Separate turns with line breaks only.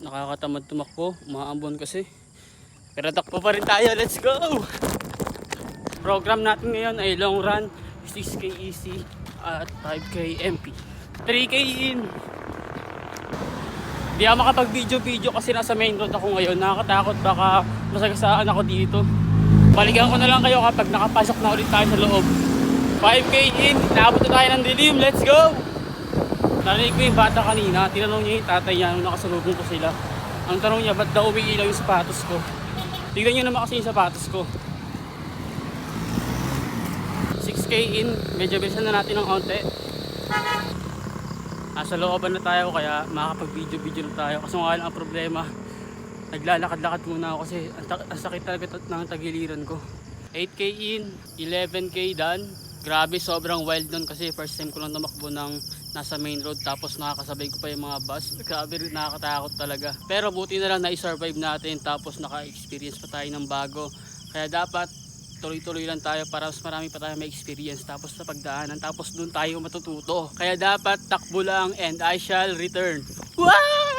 Nakakatamad tumakbo, umaambon kasi. Pero takbo pa rin tayo, let's go! Program natin ngayon ay long run, 6K easy at 5K MP. 3K in! Di ako makapag-video kasi nasa main road ako ngayon. Nakakatakot, baka masagasaan ako dito. Balikan ko na lang kayo kapag nakapasok na ulit tayo sa loob. 5K in, naabot na tayo ng dilim, let's go! Narinig ko yung bata kanina, tinanong niya yung tatay niya nung nakasalubong ko sila. Ang tanong niya, ba't daw umiilaw yung sapatos ko? Tignan niyo naman kasi yung sapatos ko. 6K in, medyo bilisan na natin ng konti. Nasa looban na tayo kaya makakapag-video na tayo. Kasi nga lang ang problema, naglalakad-lakad muna ako kasi ang sakit talaga ng tagiliran ko. 8K in, 11K done. Grabe, sobrang wild nun kasi first time ko lang tumakbo ng nasa main road tapos nakakasabay ko pa yung mga bus. Grabe, nakakatakot talaga. Pero buti na lang na-survive natin tapos naka-experience pa tayo ng bago. Kaya dapat tuloy-tuloy lang tayo para mas marami pa tayo may experience tapos sa pagdaanan tapos dun tayo matututo. Kaya dapat takbo lang and I shall return. Wow!